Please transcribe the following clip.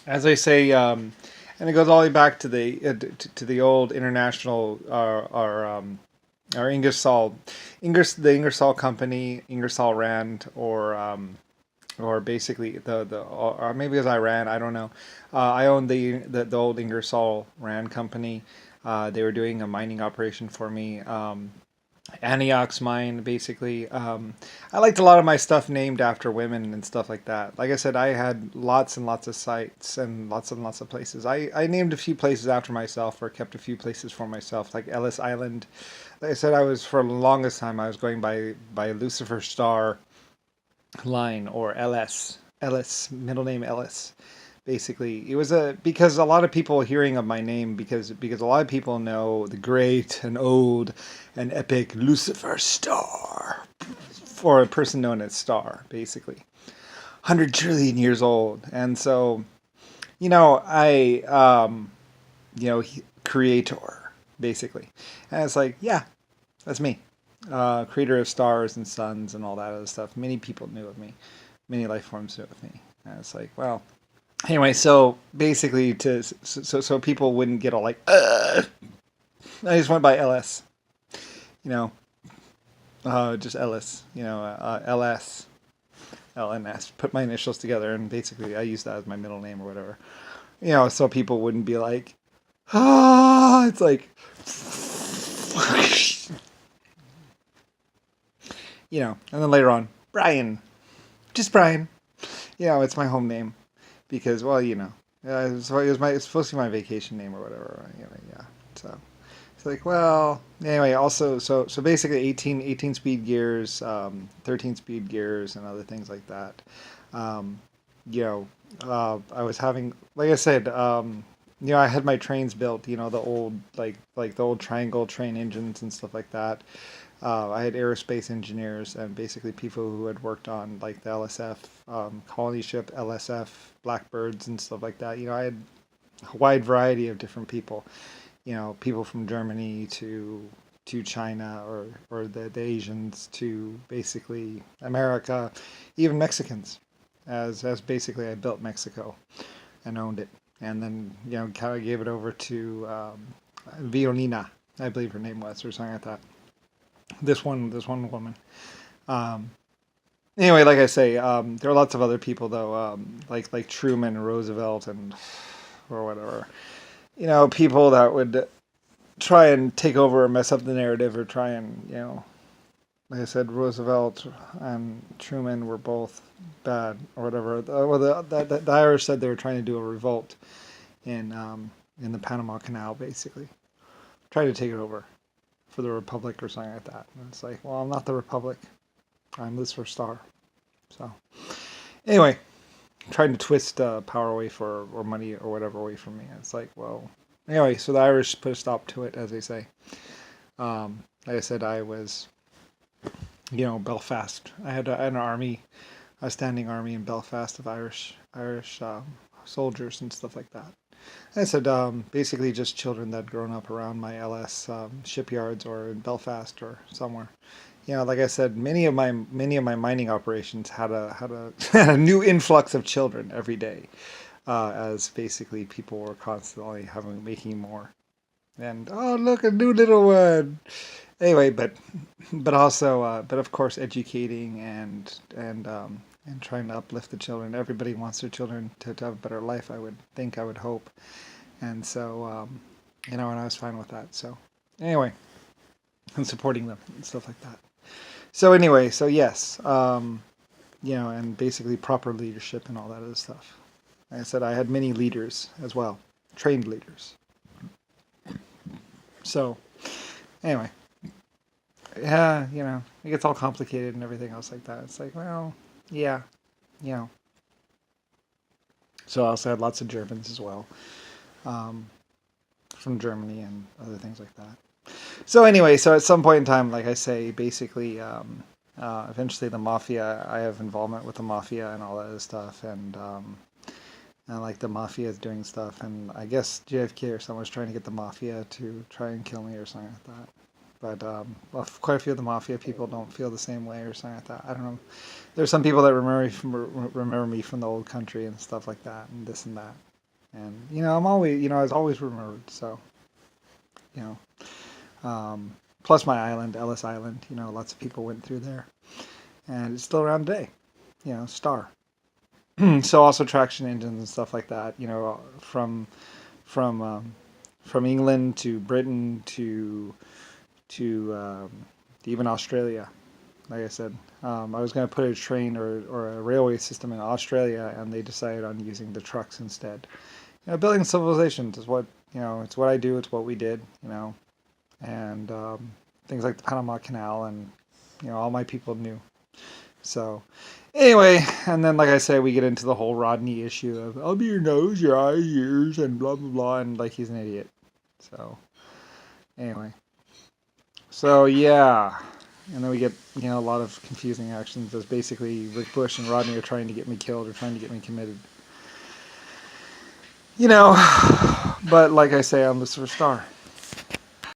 as I say, and it goes all the way back to to the old international our Ingersoll, the Ingersoll Company, Ingersoll Rand, or basically or maybe it was Iran, I don't know. I owned the old Ingersoll Rand Company. They were doing a mining operation for me. Antioch's mine, basically. I liked a lot of my stuff named after women and stuff like that. Like I said, I had lots and lots of sites and lots of places. I named a few places after myself or kept a few places for myself, like Ellis Island. Like I said, I was for the longest time I was going by Lucifer Star line or Ellis, middle name Ellis. Basically, it was a because a lot of people hearing of my name because a lot of people know the great and old and epic Lucifer Star, for a person known as Star, basically 100 trillion years old. And so, I creator, basically. And it's like, yeah, that's me. Creator of stars and suns and all that other stuff. Many people knew of me. Many life forms knew of me. And it's like, well, anyway, so basically, so people wouldn't get all like, I just went by LS, you know, just Ellis, LS, LNS. Put my initials together, and basically, I use that as my middle name or whatever. So people wouldn't be like, it's like, and then later on, Brian, just Brian. It's my home name because, well, it's supposed to be my vacation name or whatever. Yeah. So it's like, well, anyway. Also, so basically, 18 speed gears, 13 speed gears, and other things like that. Um, I was having, like I said, I had my trains built. The old like the old triangle train engines and stuff like that. I had aerospace engineers and basically people who had worked on like the LSF, colony ship, LSF, Blackbirds and stuff like that. I had a wide variety of different people. People from Germany to China or the Asians to basically America, even Mexicans, as basically I built Mexico and owned it, and then kind of gave it over to Violina, I believe her name was, or something like that. This one woman. Um, anyway, like I say, there are lots of other people though, like Truman, Roosevelt, and or whatever. People that would try and take over or mess up the narrative or try and like I said, Roosevelt and Truman were both bad or whatever. Well, the Irish said they were trying to do a revolt in the Panama Canal, basically, try to take it over for the Republic or something like that. And it's like, well, I'm not the Republic. I'm Lucifer Star. So anyway, trying to twist power away or money or whatever away from me. It's like, well, anyway. So the Irish put a stop to it, as they say. Like I said, I was, Belfast. I had an army, a standing army in Belfast of Irish soldiers and stuff like that. I said, basically just children that had grown up around my LS shipyards or in Belfast or somewhere. Like I said, many of my mining operations had a, a new influx of children every day, as basically people were constantly making more. And oh, look, a new little one. Anyway, but of course, educating and trying to uplift the children. Everybody wants their children to have a better life. I would think, I would hope, and so and I was fine with that. So anyway, and supporting them and stuff like that. So anyway, so yes, and basically proper leadership and all that other stuff. Like I said, I had many leaders as well, trained leaders. So anyway, yeah, it gets all complicated and everything else like that. It's like, well, yeah, you know. So I also had lots of Germans as well, um, from Germany and other things like that. So anyway, so at some point in time, like I say, basically, eventually the mafia. I have involvement with the mafia and all that other stuff, and like the mafia is doing stuff, and I guess JFK or someone was trying to get the mafia to try and kill me or something like that. But well, quite a few of the mafia people don't feel the same way or something like that. I don't know. There's some people that remember me from the old country and stuff like that, and this and that. And I'm always, I was always remembered. So, you plus my island, Ellis Island. Lots of people went through there, and it's still around today. Star. So also traction engines and stuff like that. From from England to Britain to even Australia. Like I said, I was going to put a train or a railway system in Australia, and they decided on using the trucks instead. Building civilizations is what it's what I do. It's what we did. And things like the Panama Canal, and all my people knew. So anyway, and then like I said, we get into the whole Rodney issue of I'll be your nose, your eyes, ears, and blah blah blah, and like he's an idiot. So anyway, so yeah, and then we get a lot of confusing actions as basically Rick Bush and Rodney are trying to get me killed or trying to get me committed. But like I say, I'm Lucifer Star.